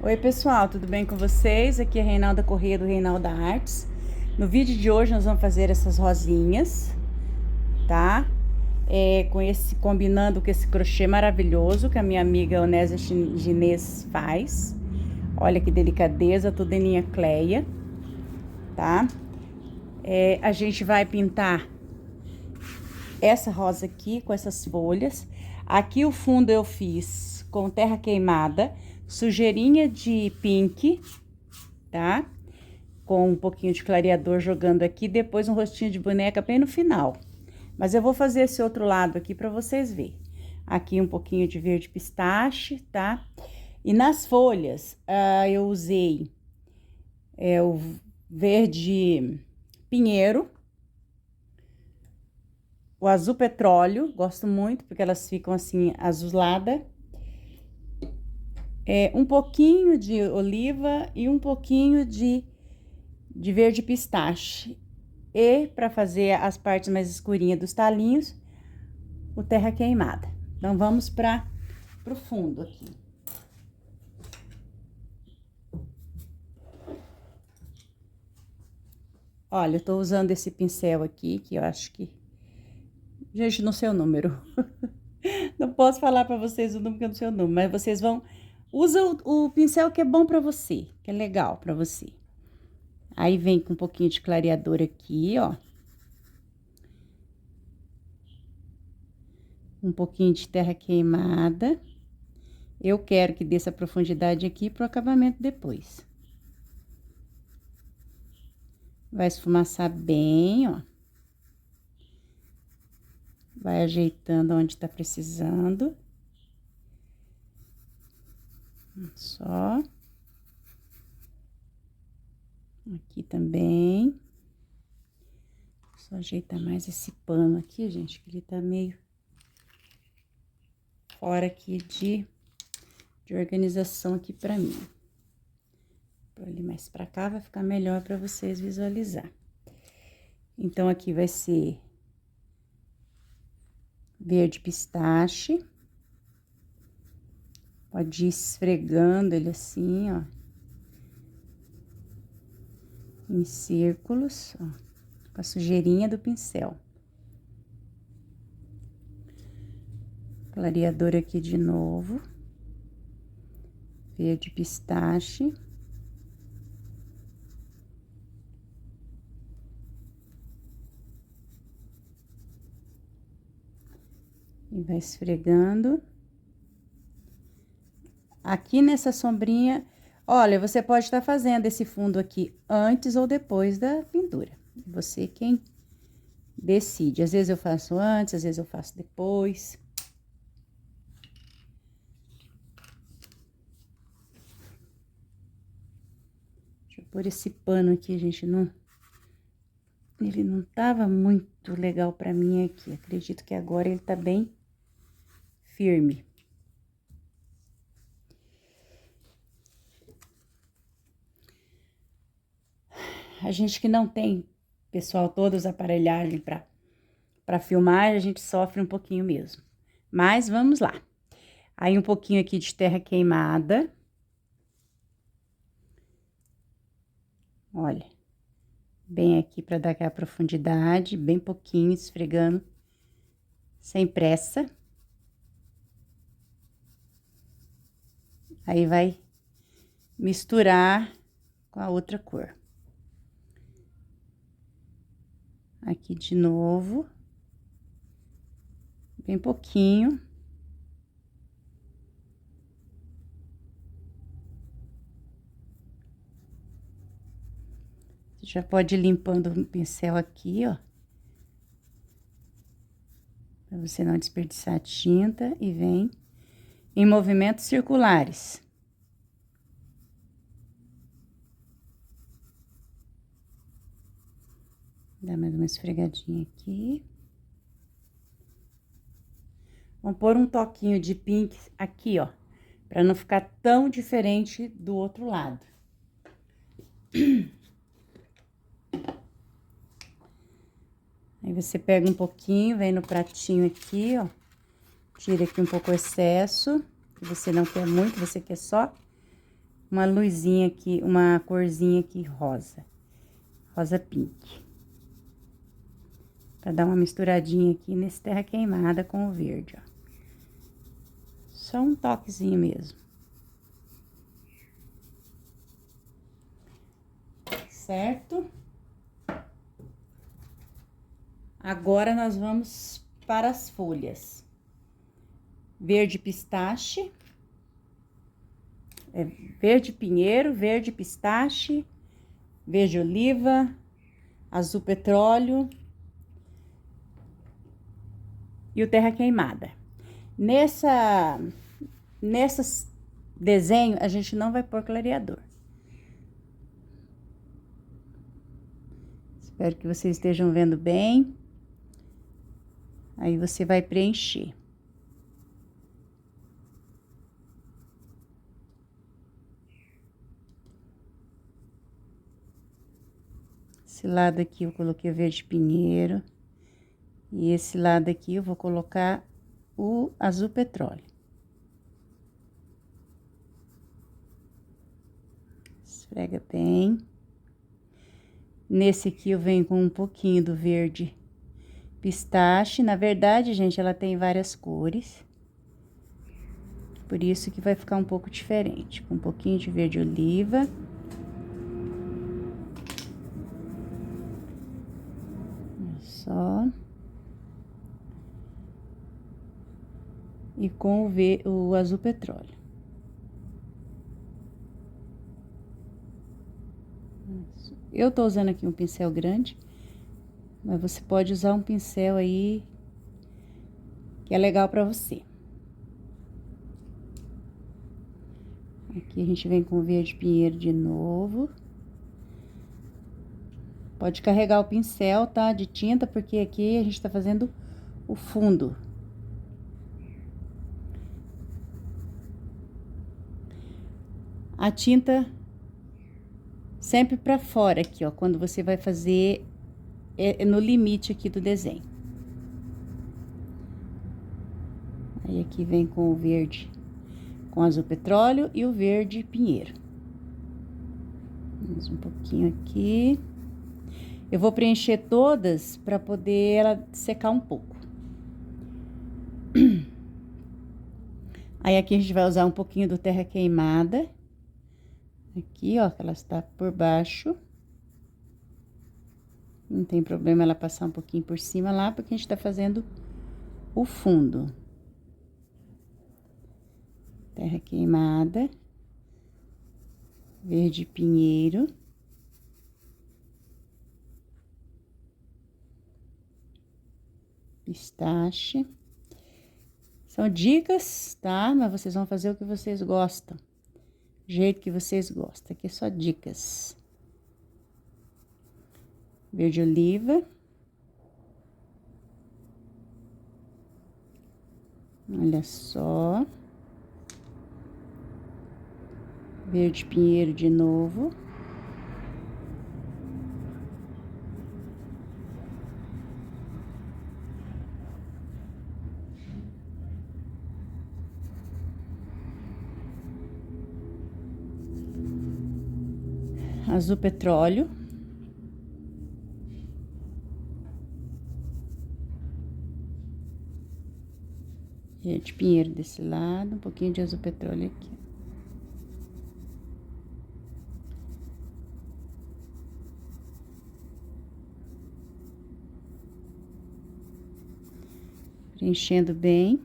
Oi pessoal, tudo bem com vocês? Aqui é Reinalda Corrêa do Reinalda Artes. No vídeo de hoje nós vamos fazer essas rosinhas, tá? Combinando com esse crochê maravilhoso que a minha amiga Onésia Ginês faz. Olha que delicadeza, tudo em linha Cleia, tá? A gente vai pintar essa rosa aqui com essas folhas. Aqui o fundo eu fiz com terra queimada, sujeirinha de pink, tá? Com um pouquinho de clareador jogando aqui, depois um rostinho de boneca bem no final. Mas eu vou fazer esse outro lado aqui pra vocês verem. Aqui um pouquinho de verde pistache, tá? E nas folhas, eu usei o verde pinheiro, o azul petróleo, gosto muito, porque elas ficam assim, azulada. Um pouquinho de oliva e um pouquinho de verde pistache. E para fazer as partes mais escurinhas dos talinhos, o terra queimada. Então, vamos para o fundo aqui. Olha, eu tô usando esse pincel aqui, que eu acho que... Gente, não sei o número. Não posso falar para vocês o número que eu não sei o número, mas vocês vão... Usa o pincel que é bom para você, que é legal para você. Aí, vem com um pouquinho de clareador aqui, ó. Um pouquinho de terra queimada. Eu quero que dê essa profundidade aqui pro acabamento depois. Vai esfumaçar bem, ó. Vai ajeitando onde tá precisando. Só. Aqui também. Só ajeitar mais esse pano aqui, gente, que ele tá meio fora aqui de organização aqui pra mim. Por ali mais pra cá vai ficar melhor pra vocês visualizar. Então, aqui vai ser verde pistache. Pode ir esfregando ele assim, ó. Em círculos, ó. Com a sujeirinha do pincel. Clareador aqui de novo. Verde pistache. E vai esfregando. Aqui nessa sombrinha, olha, você pode estar fazendo esse fundo aqui antes ou depois da pintura. Você quem decide. Às vezes eu faço antes, às vezes eu faço depois. Deixa eu pôr esse pano aqui, gente, ele não tava muito legal pra mim aqui. Acredito que agora ele tá bem firme. A gente que não tem, pessoal, todas as aparelhagens pra filmar, a gente sofre um pouquinho mesmo. Mas vamos lá. Aí, um pouquinho aqui de terra queimada. Olha. Bem aqui pra dar aquela profundidade, bem pouquinho, esfregando, sem pressa. Aí, vai misturar com a outra cor. Aqui de novo. Bem pouquinho. Você já pode ir limpando o pincel aqui, ó. Pra você não desperdiçar a tinta e vem em movimentos circulares. Dá mais uma esfregadinha aqui. Vamos pôr um toquinho de pink aqui, ó, pra não ficar tão diferente do outro lado. Aí, você pega um pouquinho, vem no pratinho aqui, ó. Tira aqui um pouco o excesso, que você não quer muito, você quer só uma luzinha aqui, uma corzinha aqui rosa. Rosa pink. Pra dar uma misturadinha aqui nesse terra queimada com o verde, ó. Só um toquezinho mesmo. Certo? Agora, nós vamos para as folhas. Verde pistache. Verde pinheiro, verde pistache, verde oliva, azul petróleo e o terra queimada. Nessas desenho, a gente não vai pôr clareador. Espero que vocês estejam vendo bem. Aí, você vai preencher. Esse lado aqui eu coloquei o verde pinheiro. E esse lado aqui eu vou colocar o azul petróleo. Esfrega bem. Nesse aqui eu venho com um pouquinho do verde pistache. Na verdade, gente, ela tem várias cores. Por isso que vai ficar um pouco diferente. Com um pouquinho de verde oliva. Só. E com o azul petróleo. Eu tô usando aqui um pincel grande, mas você pode usar um pincel aí que é legal pra você. Aqui a gente vem com o verde pinheiro de novo. Pode carregar o pincel, tá? De tinta, porque aqui a gente tá fazendo o fundo. A tinta sempre pra fora aqui, ó, quando você vai fazer no limite aqui do desenho. Aí, aqui vem com o verde, com azul petróleo e o verde pinheiro. Mais um pouquinho aqui. Eu vou preencher todas pra poder ela secar um pouco. Aí, aqui a gente vai usar um pouquinho do terra queimada. Aqui, ó, que ela está por baixo. Não tem problema ela passar um pouquinho por cima lá, porque a gente tá fazendo o fundo. Terra queimada. Verde pinheiro. Pistache. São dicas, tá? Mas vocês vão fazer o que vocês gostam. Do jeito que vocês gostam. Aqui é só dicas. Verde oliva. Olha só. Verde pinheiro de novo. Azul petróleo. Verde pinheiro desse lado, um pouquinho de azul petróleo aqui. Preenchendo bem.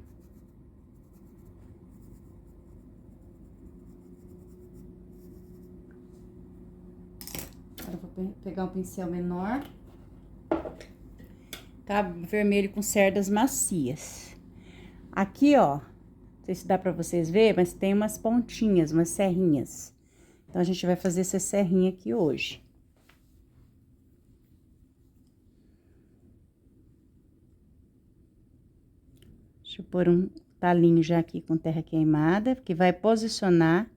Agora, eu vou pegar um pincel menor. Tá? Vermelho com cerdas macias. Aqui, ó, não sei se dá pra vocês verem, mas tem umas pontinhas, umas serrinhas. Então, a gente vai fazer essa serrinha aqui hoje. Deixa eu pôr um talinho já aqui com terra queimada, que vai posicionar,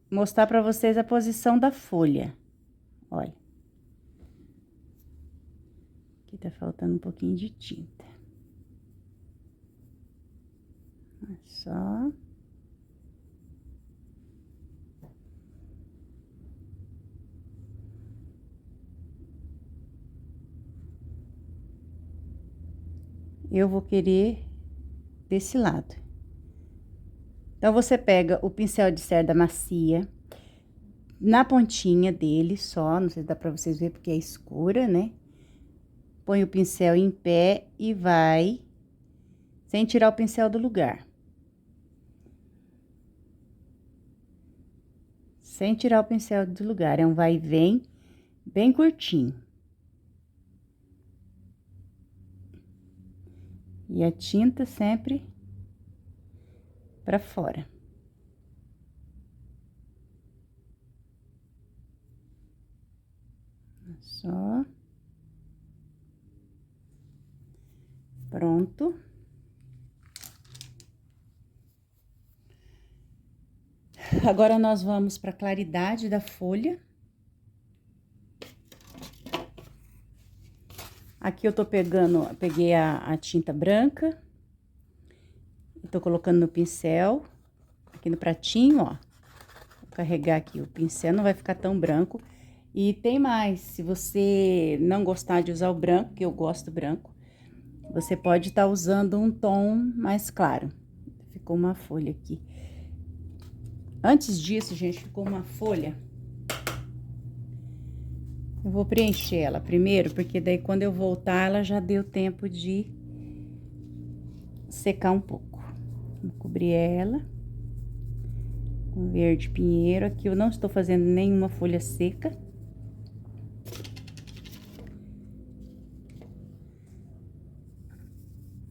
mostrar pra vocês a posição da folha. Olha. Aqui tá faltando um pouquinho de tinta. Olha só. eu vou querer desse lado. Então, você pega o pincel de cerda macia, na pontinha dele só, não sei se dá pra vocês verem porque é escura, né? Põe o pincel em pé e vai, sem tirar o pincel do lugar. Sem tirar o pincel do lugar, é um vai e vem bem curtinho. E a tinta sempre pra fora. Só. Pronto. Agora, nós vamos pra claridade da folha. Aqui eu tô peguei a tinta branca. E tô colocando no pincel, aqui no pratinho, ó. Vou carregar aqui o pincel, não vai ficar tão branco. E tem mais, se você não gostar de usar o branco, que eu gosto branco, você pode estar usando um tom mais claro. Ficou uma folha aqui. Antes disso, gente, ficou uma folha. Eu vou preencher ela primeiro, porque daí quando eu voltar, ela já deu tempo de secar um pouco. Vou cobrir ela com verde pinheiro. Aqui eu não estou fazendo nenhuma folha seca.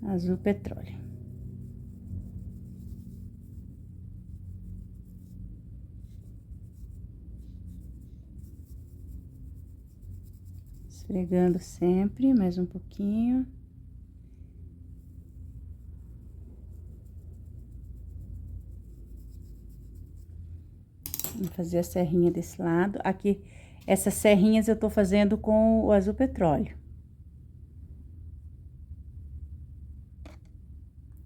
Azul petróleo. Esfregando sempre, mais um pouquinho. Vou fazer a serrinha desse lado. Aqui, essas serrinhas eu tô fazendo com o azul petróleo.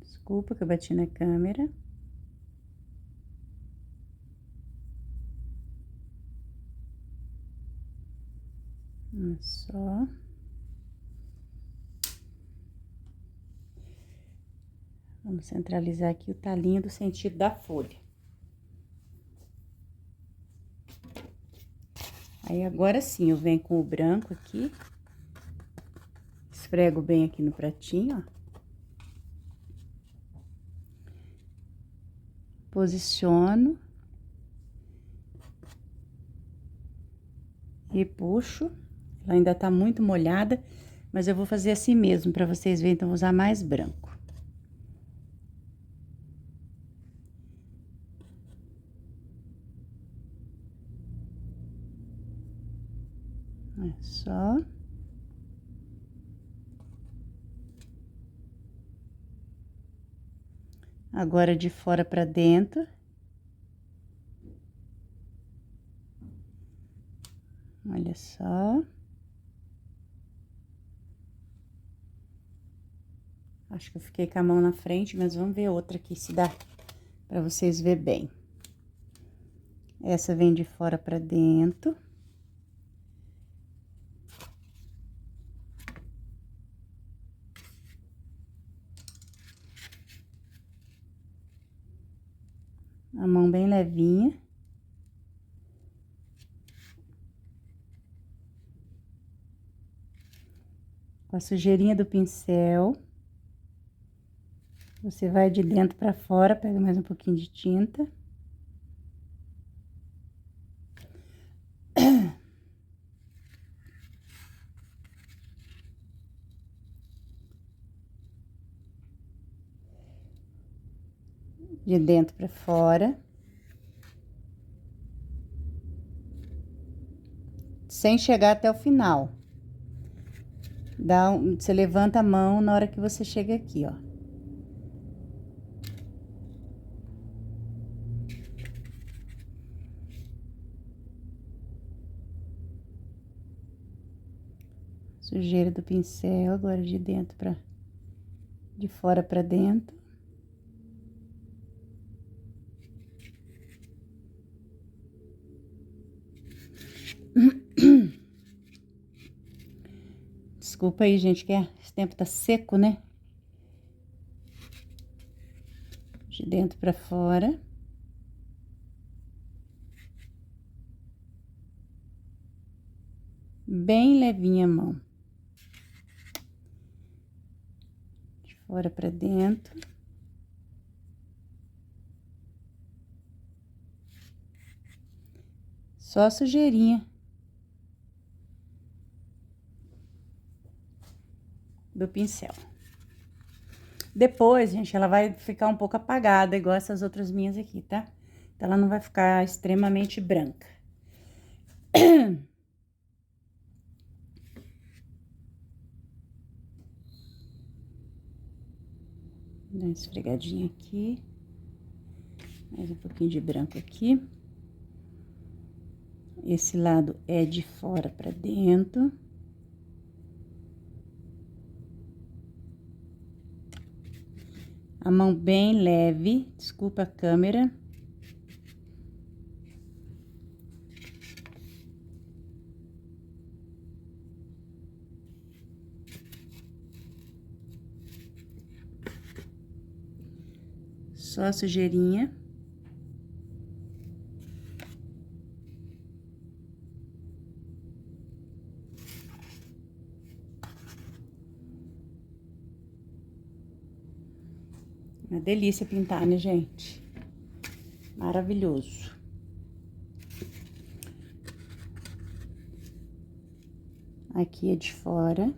Desculpa que eu bati na câmera. Só. Vamos centralizar aqui o talinho do sentido da folha. Aí, agora sim, eu venho com o branco aqui. Esfrego bem aqui no pratinho, ó. Posiciono. E puxo. Ela ainda tá muito molhada, mas eu vou fazer assim mesmo, pra vocês verem, então vou usar mais branco. É só. Agora, de fora pra dentro. Olha só. Acho que eu fiquei com a mão na frente, mas vamos ver outra aqui, se dá pra vocês verem bem. Essa vem de fora pra dentro. A mão bem levinha. Com a sujeirinha do pincel. Você vai de dentro pra fora, pega mais um pouquinho de tinta. De dentro pra fora. Sem chegar até o final. Você levanta a mão na hora que você chega aqui, ó. Sujeira do pincel, agora de dentro pra... de fora pra dentro. Desculpa aí, gente, que esse tempo tá seco, né? De dentro pra fora. Bem levinha a mão. De fora pra dentro. Só a sujeirinha do pincel. Depois, gente, ela vai ficar um pouco apagada, igual essas outras minhas aqui, tá? Então, ela não vai ficar extremamente branca. Dá uma esfregadinha aqui. Mais um pouquinho de branco aqui. Esse lado é de fora pra dentro. A mão bem leve, desculpa a câmera. Só a sujeirinha. Uma delícia pintar, né, gente? Maravilhoso. Aqui é de fora.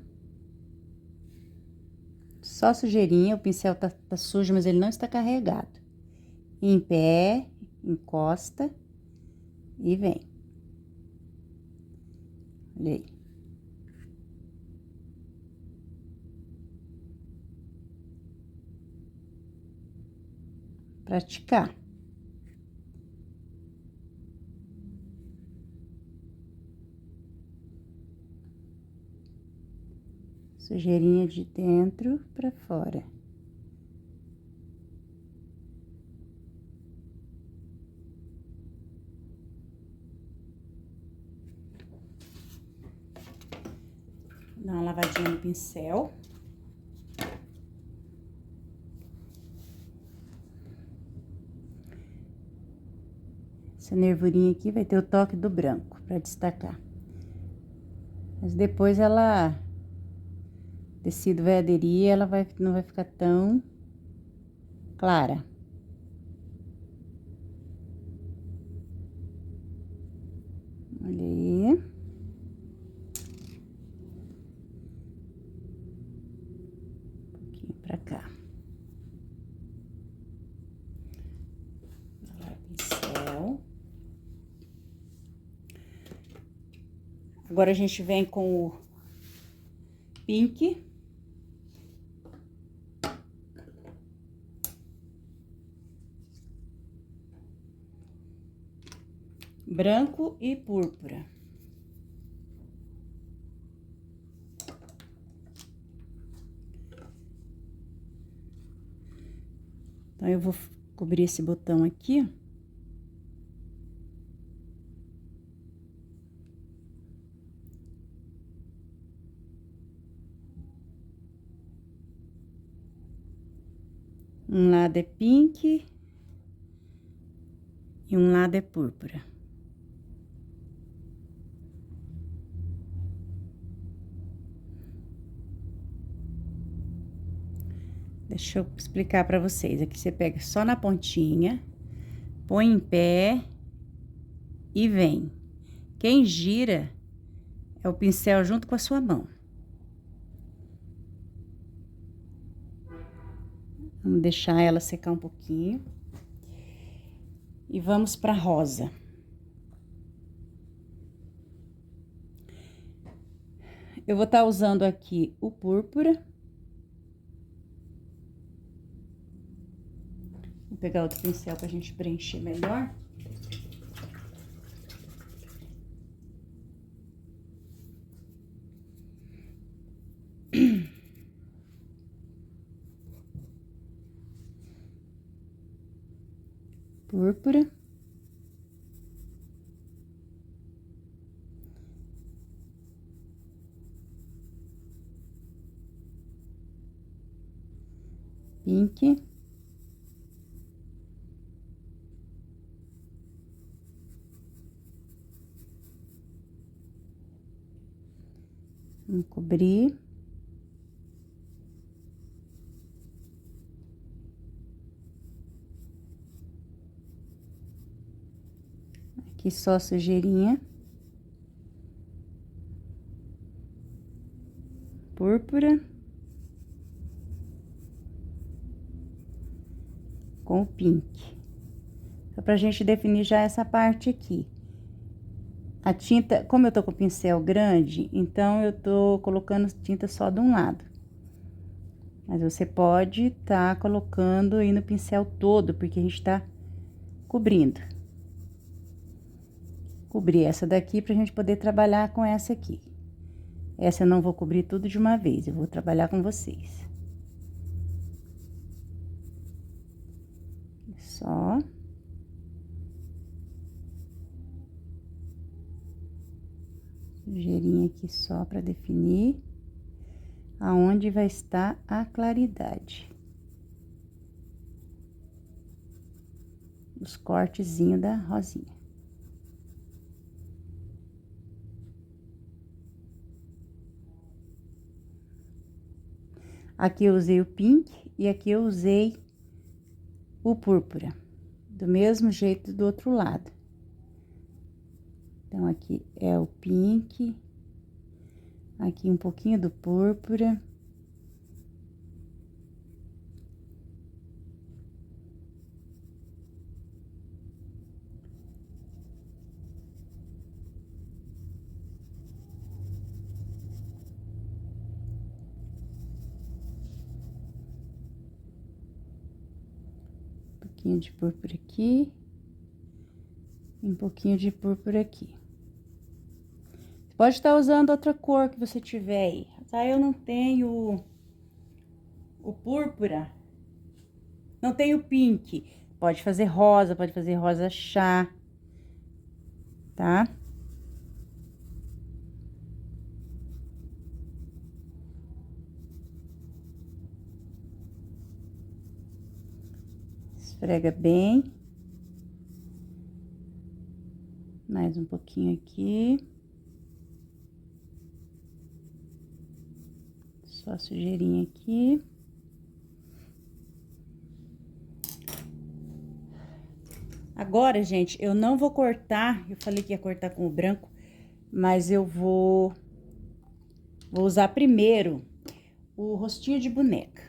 Só sujeirinha, o pincel tá sujo, mas ele não está carregado. Em pé, encosta e vem. Olha aí. Praticar. Sujeirinha de dentro pra fora. Dá uma lavadinha no pincel. Essa nervurinha aqui vai ter o toque do branco pra destacar. Mas depois ela... O tecido vai aderir, ela não vai ficar tão clara. Olha aí. Um pouquinho pra cá. Agora, pincel. Agora, a gente vem com o pink. Branco e púrpura. Então, eu vou cobrir esse botão aqui. Um lado é pink e um lado é púrpura. Deixa eu explicar pra vocês. Aqui você pega só na pontinha, põe em pé e vem. Quem gira é o pincel junto com a sua mão. Vamos deixar ela secar um pouquinho. E vamos pra rosa. Eu vou estar usando aqui o púrpura. Vou pegar outro pincel pra gente preencher melhor. Púrpura. Pink. Vamos cobrir. Aqui só sujeirinha. Púrpura. Com o pink. Só pra gente definir já essa parte aqui. A tinta, como eu tô com o pincel grande, então eu tô colocando tinta só de um lado. Mas você pode tá colocando aí no pincel todo, porque a gente tá cobrindo. Cobrir essa daqui pra gente poder trabalhar com essa aqui. Essa eu não vou cobrir tudo de uma vez, eu vou trabalhar com vocês. Só. Sujeirinha aqui só para definir aonde vai estar a claridade. Os cortezinhos da rosinha. Aqui eu usei o pink e aqui eu usei o púrpura. Do mesmo jeito do outro lado. Então, aqui é o pink. Aqui um pouquinho do púrpura. Um pouquinho de púrpura aqui. E um pouquinho de púrpura aqui. Pode estar usando outra cor que você tiver aí. Tá? Eu não tenho o púrpura. Não tenho pink. Pode fazer rosa chá. Tá? Esfrega bem. Mais um pouquinho aqui. Só sujeirinha aqui. Agora, gente, eu não vou cortar. Eu falei que ia cortar com o branco, mas eu vou usar primeiro o rostinho de boneca.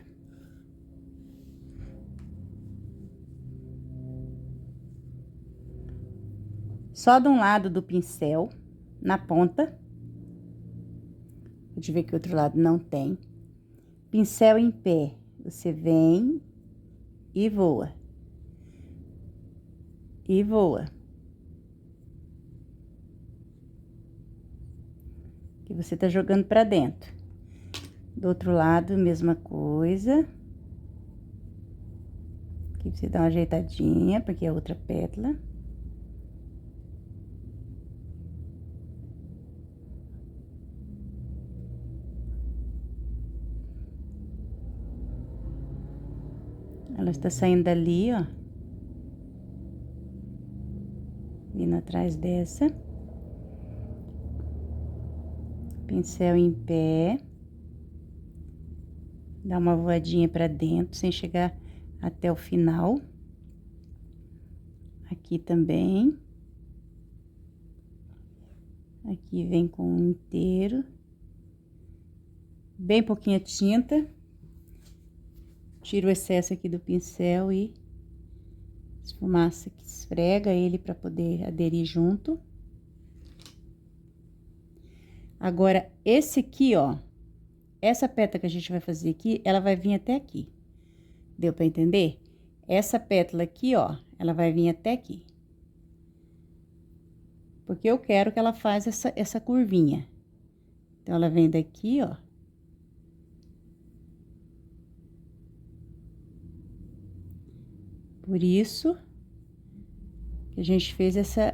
Só de um lado do pincel, na ponta. Pode ver que o outro lado não tem. Pincel em pé, você vem e voa. E voa. Que você tá jogando pra dentro. Do outro lado, mesma coisa. Aqui você dá uma ajeitadinha, porque é outra pétala. Ela está saindo dali, ó. Vindo atrás dessa. Pincel em pé. Dá uma voadinha pra dentro, sem chegar até o final. Aqui também. Aqui vem com um inteiro. Bem pouquinha tinta. Tira o excesso aqui do pincel e esfumaça que esfrega ele para poder aderir junto. Agora, esse aqui, ó, essa pétala que a gente vai fazer aqui, ela vai vir até aqui. Deu para entender? Essa pétala aqui, ó, ela vai vir até aqui. Porque eu quero que ela faça essa curvinha. Então, ela vem daqui, ó. Por isso que a gente fez essa...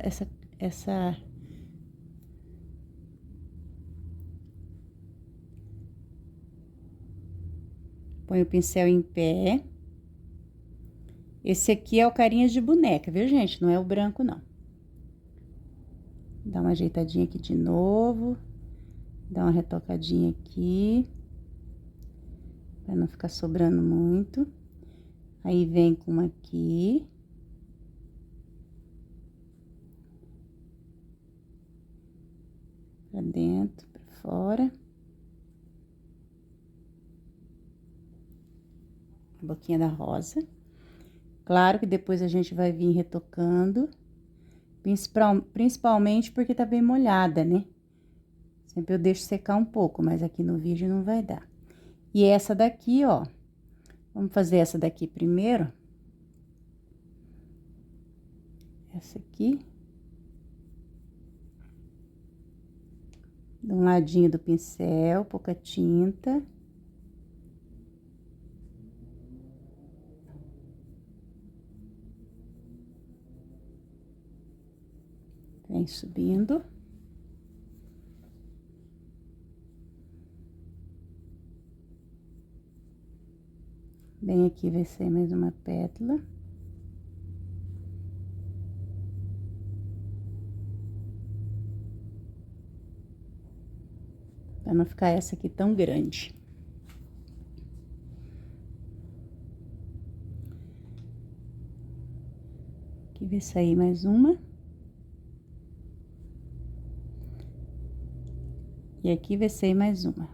Põe o pincel em pé. Esse aqui é o carinha de boneca, viu, gente? Não é o branco, não. Dá uma ajeitadinha aqui de novo. Dá uma retocadinha aqui, pra não ficar sobrando muito. Aí, vem com uma aqui. Pra dentro, pra fora. A boquinha da rosa. Claro que depois a gente vai vir retocando. Principalmente porque tá bem molhada, né? Sempre eu deixo secar um pouco, mas aqui no vídeo não vai dar. E essa daqui, ó. Vamos fazer essa daqui primeiro. Essa aqui. De um ladinho do pincel, pouca tinta. Vem subindo. Bem aqui vai ser mais uma pétala. Pra não ficar essa aqui tão grande. Aqui vai sair mais uma. E aqui vai sair mais uma.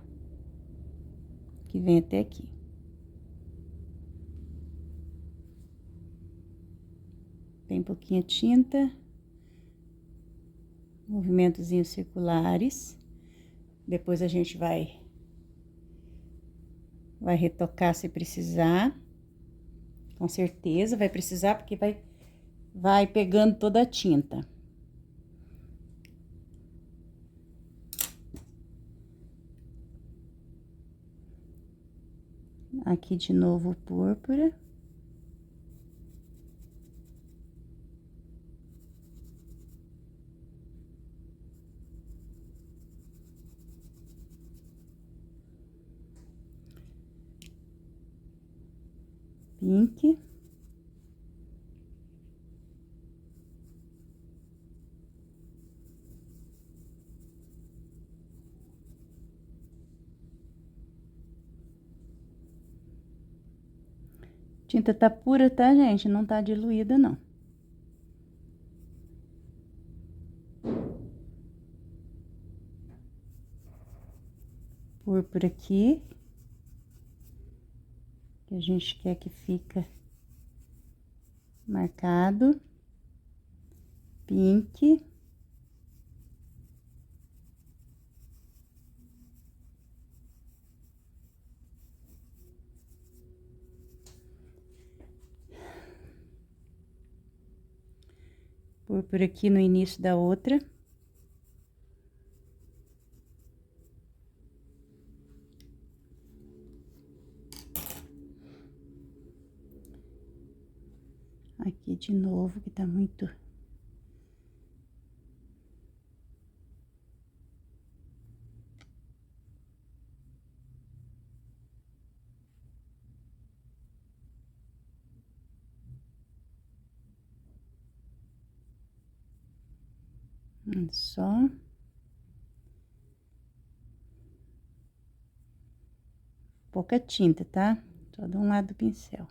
Que vem até aqui. Bem pouquinha tinta. Movimentozinhos circulares. Depois a gente vai retocar se precisar. Com certeza vai precisar, porque vai pegando toda a tinta. Aqui de novo o púrpura. Pink. Tinta tá pura, tá, gente? Não tá diluída, não. Púrpura aqui. Que a gente quer que fica marcado. Pink. Púrpura aqui no início da outra. Aqui de novo, que tá muito... Só. Pouca tinta, tá? Só de um lado do pincel.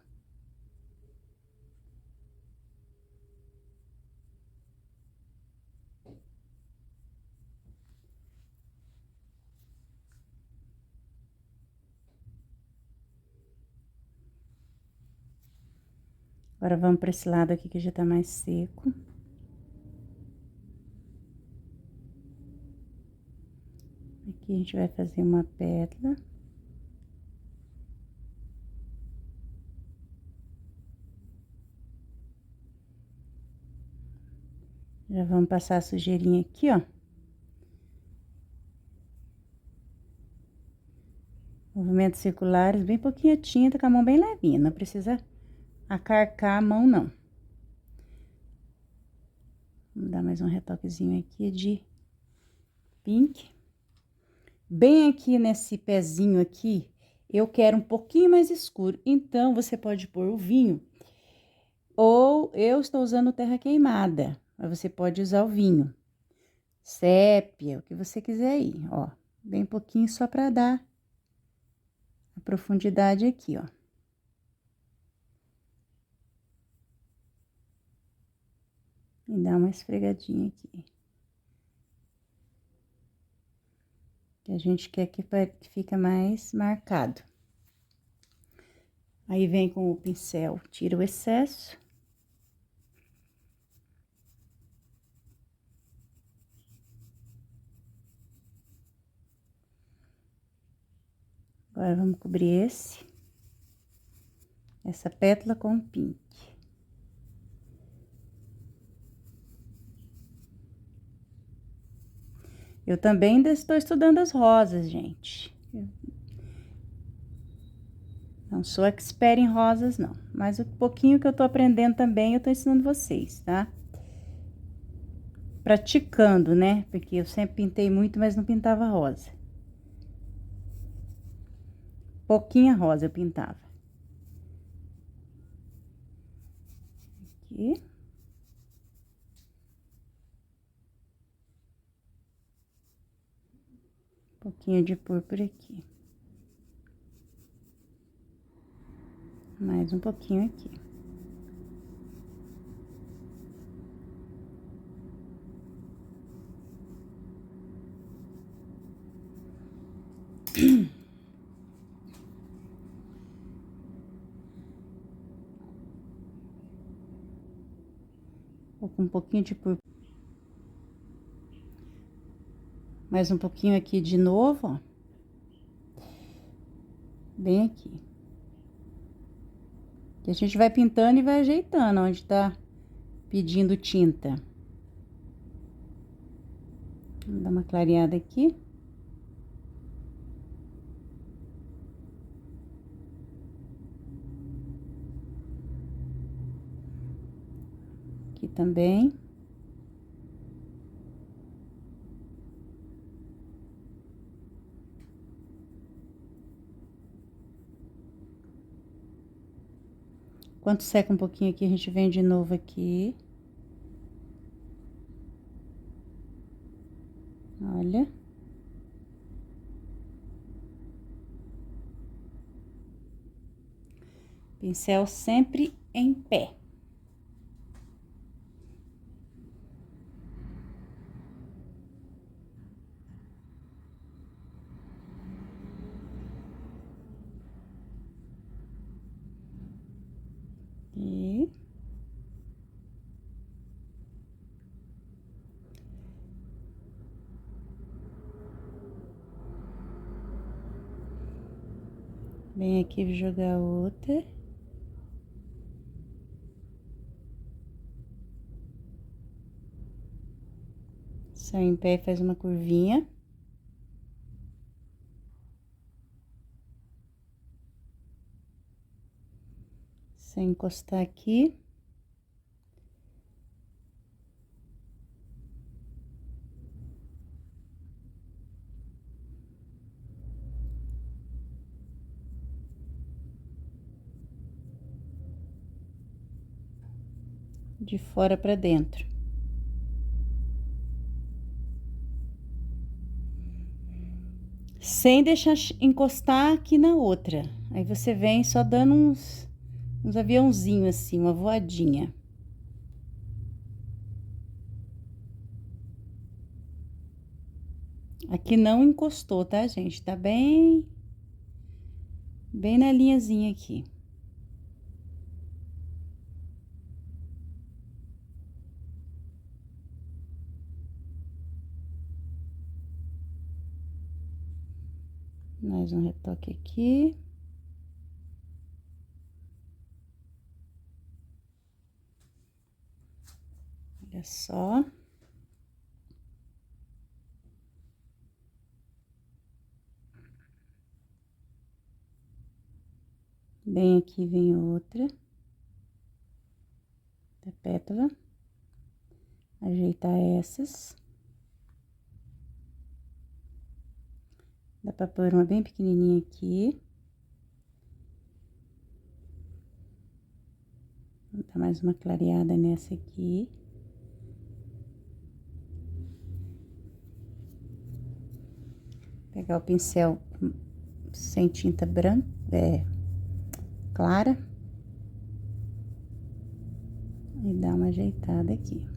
Agora, vamos para esse lado aqui que já tá mais seco. Aqui a gente vai fazer uma pétala. Já vamos passar a sujeirinha aqui, ó. Movimentos circulares, bem pouquinha tinta, com a mão bem levinha, não precisa acarcar a mão, não. Vamos dar mais um retoquezinho aqui de pink. Bem aqui nesse pezinho aqui, eu quero um pouquinho mais escuro, então você pode pôr o vinho, ou eu estou usando terra queimada, mas você pode usar o vinho, sépia, o que você quiser aí, ó. Bem pouquinho só pra dar a profundidade aqui, ó. E dar uma esfregadinha aqui. Que a gente quer que fica mais marcado. Aí, vem com o pincel, tira o excesso. Agora, vamos cobrir essa pétala com pink. Eu também ainda estou estudando as rosas, gente. Não sou expert em rosas, não. Mas o pouquinho que eu tô aprendendo também, eu tô ensinando vocês, tá? Praticando, né? Porque eu sempre pintei muito, mas não pintava rosa. Pouquinha rosa eu pintava. Aqui. Um pouquinho de púrpura aqui. Mais um pouquinho aqui. Vou com um pouquinho de púrpura. Mais um pouquinho aqui de novo, ó. Bem aqui. E a gente vai pintando e vai ajeitando onde tá pedindo tinta. Vou dar uma clareada aqui. Aqui também. Quando seca um pouquinho aqui, a gente vem de novo aqui. Olha. Pincel sempre em pé. E... Vem aqui jogar outra. Sai em pé e faz uma curvinha. Sem encostar aqui. De fora pra dentro. Sem deixar encostar aqui na outra. Aí você vem só dando uns aviãozinhos assim, uma voadinha. Aqui não encostou, tá, gente? Tá bem na linhazinha aqui. Mais um retoque aqui. Olha só. Bem aqui vem outra. Da pétala. Ajeitar essas. Dá pra pôr uma bem pequenininha aqui. Vou dar mais uma clareada nessa aqui. Pegar o pincel sem tinta branca, clara. E dar uma ajeitada aqui.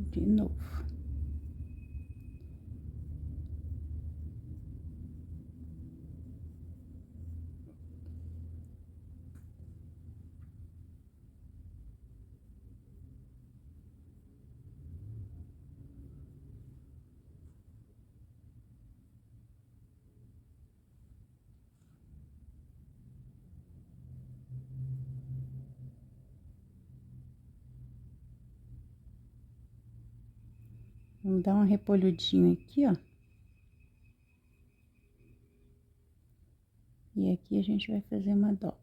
De novo. Vamos dar um repolhudinho aqui, ó. E aqui a gente vai fazer uma dobra.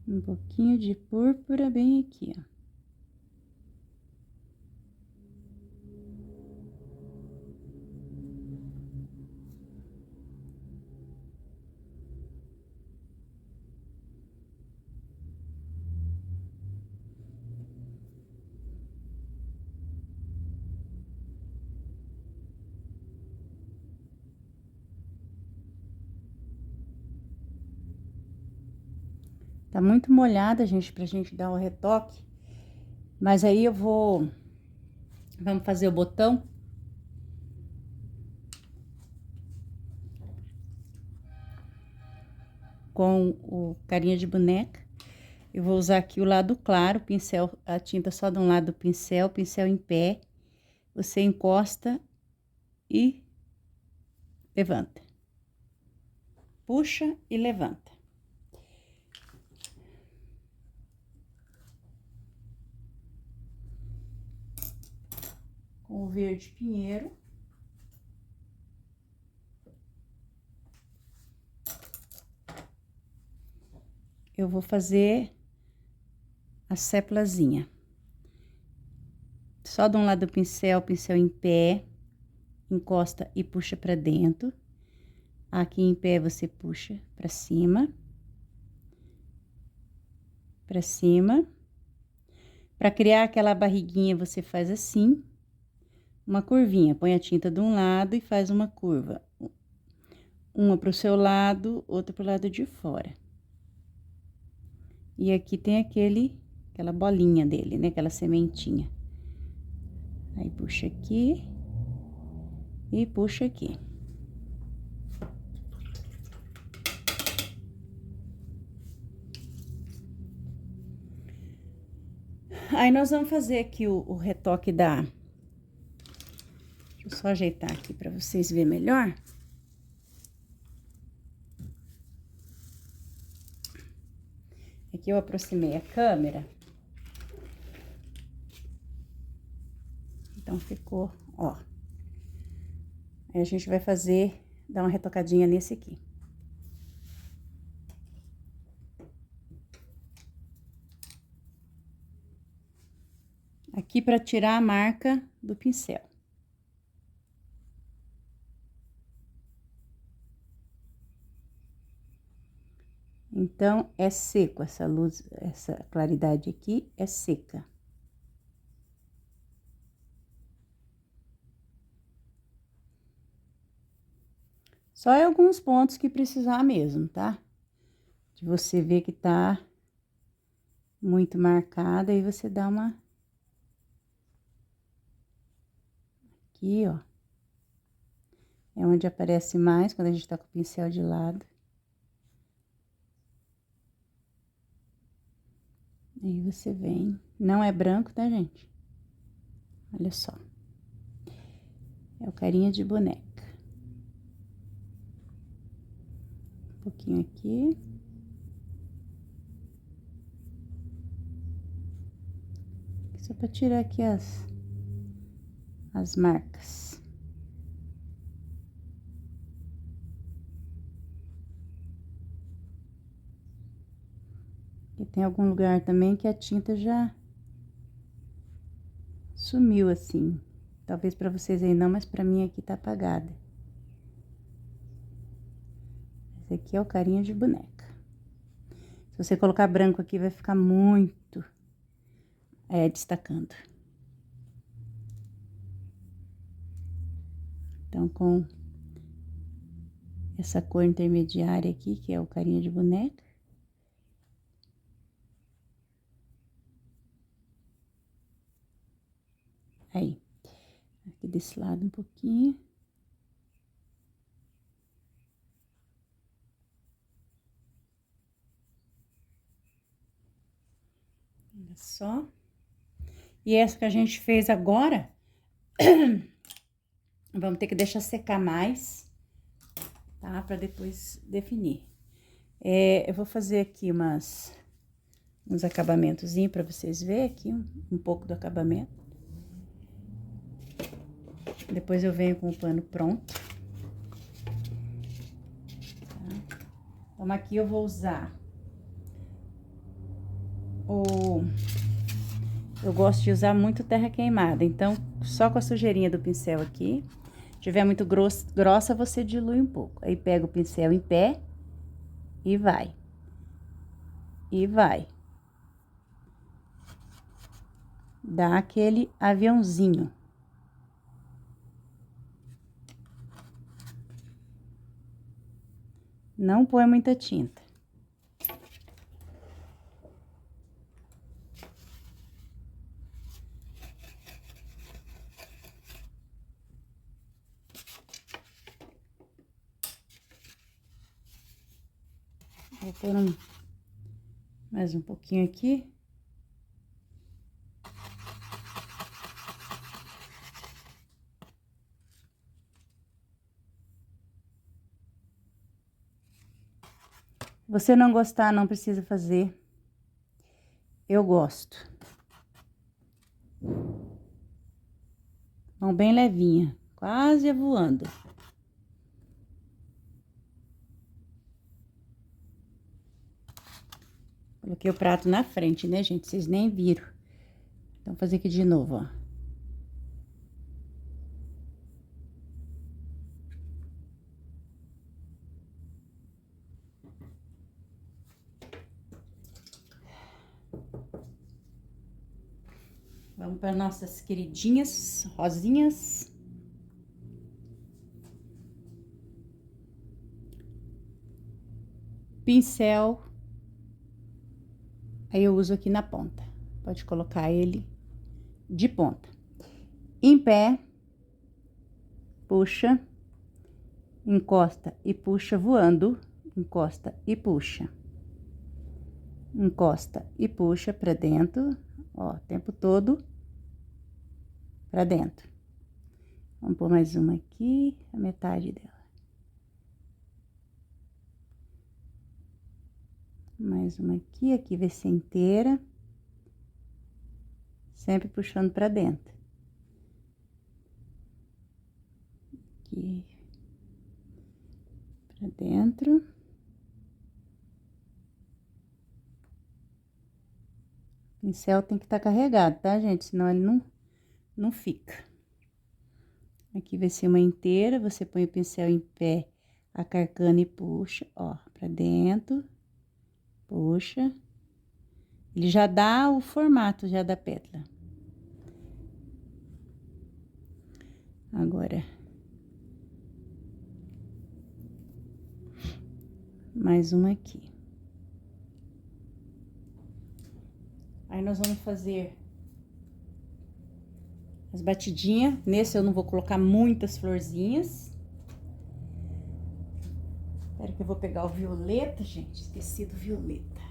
Um pouquinho de púrpura bem aqui, ó. Tá muito molhada, gente, pra gente dar o retoque. Mas aí eu vou... Vamos fazer o botão. Com o carinha de boneca. Eu vou usar aqui o lado claro, pincel, a tinta só de um lado do pincel, pincel em pé. Você encosta e levanta. Puxa e levanta. Com o verde pinheiro. Eu vou fazer a sépilazinha. Só de um lado do pincel, pincel em pé, encosta e puxa pra dentro. Aqui em pé você puxa pra cima. Pra cima. Pra criar aquela barriguinha, você faz assim. Uma curvinha, põe a tinta de um lado e faz uma curva. Uma pro seu lado, outra pro lado de fora. E aqui tem aquela bolinha dele, né? Aquela sementinha. Aí, puxa aqui e puxa aqui. Aí, nós vamos fazer aqui o retoque da... Deixa eu só ajeitar aqui pra vocês verem melhor. Aqui eu aproximei a câmera. Então, ficou, ó. Aí, a gente vai fazer, dar uma retocadinha nesse aqui. Aqui pra tirar a marca do pincel. Então, é seco, essa luz, essa claridade aqui é seca. Só em alguns pontos que precisar mesmo, tá? De você ver que tá muito marcada, aí você dá uma... Aqui, ó. É onde aparece mais, quando a gente tá com o pincel de lado. Aí você vem. Não é branco, tá, gente? Olha só. É o carinha de boneca. Um pouquinho aqui. Só pra tirar aqui as marcas. E tem algum lugar também que a tinta já sumiu assim. Talvez pra vocês aí não, mas pra mim aqui tá apagada. Esse aqui é o carinha de boneca. Se você colocar branco aqui, vai ficar muito destacando. Então, com essa cor intermediária aqui, que é o carinha de boneca. Aí, aqui desse lado um pouquinho. Olha só. E essa que a gente fez agora, vamos ter que deixar secar mais, tá? Pra depois definir. Eu vou fazer aqui uns acabamentozinhos pra vocês verem aqui, um pouco do acabamento. Depois eu venho com o pano pronto. Tá? Então, aqui eu vou usar eu gosto de usar muito terra queimada, então, só com a sujeirinha do pincel aqui. Se tiver muito grossa, você dilui um pouco. Aí, pega o pincel em pé e vai. E vai. Dá aquele aviãozinho. Não põe muita tinta. Vou pôr mais um pouquinho aqui. Você não gostar, não precisa fazer. Eu gosto. Mão bem levinha, quase voando. Coloquei o prato na frente, né, gente? Vocês nem viram. Então, vou fazer aqui de novo, ó. Vamos para nossas queridinhas rosinhas. Pincel. Aí, eu uso aqui na ponta. Pode colocar ele de ponta. Em pé. Puxa. Encosta e puxa voando. Encosta e puxa. Encosta e puxa pra dentro. Ó, o tempo todo. Pra dentro. Vamos pôr mais uma aqui, a metade dela. Mais uma aqui, aqui vai ser inteira. Sempre puxando pra dentro. Aqui. Pra dentro. O pincel tem que estar carregado, tá, gente? Senão ele não fica. Aqui vai ser uma inteira, você põe o pincel em pé, a carcana e puxa, ó, pra dentro. Puxa. Ele já dá o formato já da pétala. Agora. Mais uma aqui. Aí, nós vamos fazer as batidinhas. Nesse, eu não vou colocar muitas florzinhas. Espera que eu vou pegar o violeta, gente. Esqueci do violeta.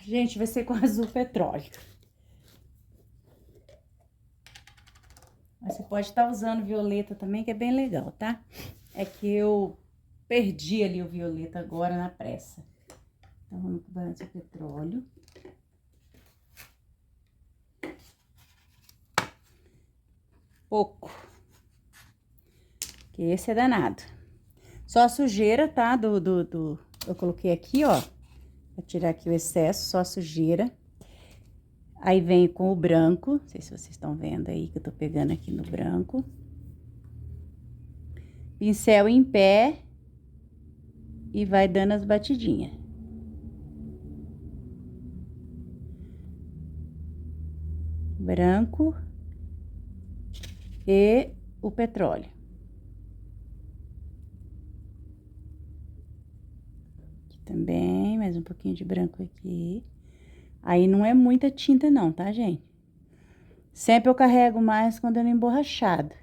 Gente, vai ser com azul petróleo. Vai ser pode estar usando violeta também, que é bem legal, tá? É que eu perdi ali o violeta agora na pressa. Então, vamos com bastante petróleo. Pouco. Que esse é danado. Só a sujeira, tá? Eu coloquei aqui, ó. Pra tirar aqui o excesso, só a sujeira. Aí vem com o branco. Não sei se vocês estão vendo aí, que eu tô pegando aqui no branco. Pincel em pé. E vai dando as batidinhas. Branco. E o petróleo. Aqui também, mais um pouquinho de branco aqui. Aí não é muita tinta não, tá, gente? Sempre eu carrego mais quando é no emborrachado.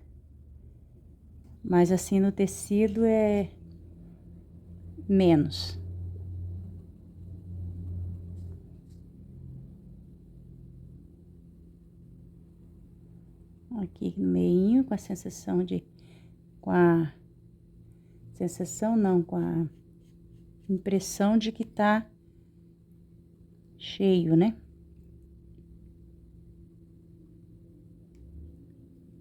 Mas assim no tecido é menos. Aqui no meinho, com a sensação de... Com a sensação não, com a impressão de que tá cheio, né?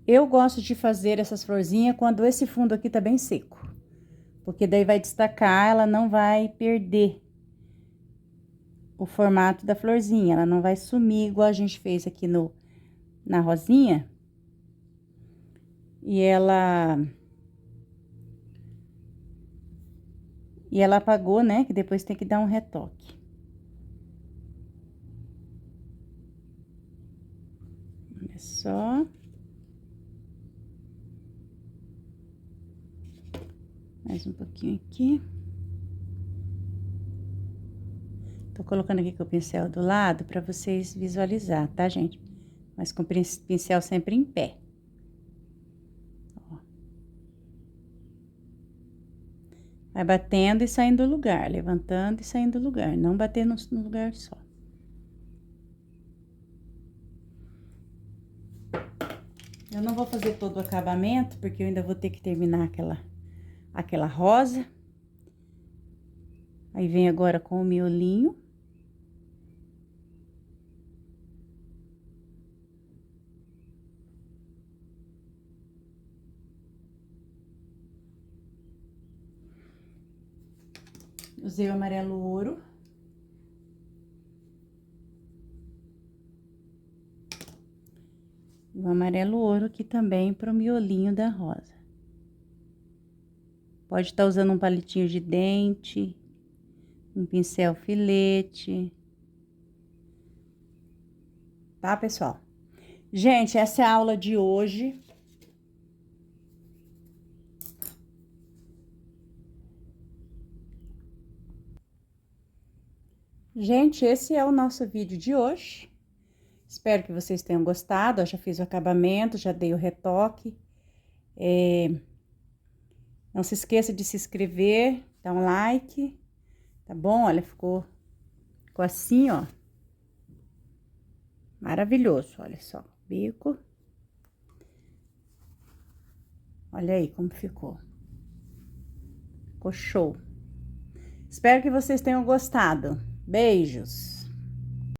Eu gosto de fazer essas florzinhas quando esse fundo aqui tá bem seco. Porque daí vai destacar, ela não vai perder o formato da florzinha. Ela não vai sumir igual a gente fez aqui na rosinha. E ela apagou, né? Que depois tem que dar um retoque. Olha só. Mais um pouquinho aqui. Tô colocando aqui com o pincel do lado pra vocês visualizar, tá, gente? Mas com o pincel sempre em pé. Ó. Vai batendo e saindo do lugar, levantando e saindo do lugar. Não bater no lugar só. Eu não vou fazer todo o acabamento, porque eu ainda vou ter que terminar aquela rosa. Aí vem agora com o miolinho. Usei o amarelo ouro. E o amarelo ouro aqui também para o miolinho da rosa. Pode estar usando um palitinho de dente, um pincel filete. Tá, pessoal? Gente, essa é a aula de hoje. Gente, esse é o nosso vídeo de hoje. Espero que vocês tenham gostado. Eu já fiz o acabamento, já dei o retoque. Não se esqueça de se inscrever, dar um like, tá bom? Olha, ficou assim, ó. Maravilhoso, olha só, bico. Olha aí como ficou. Ficou show. Espero que vocês tenham gostado. Beijos!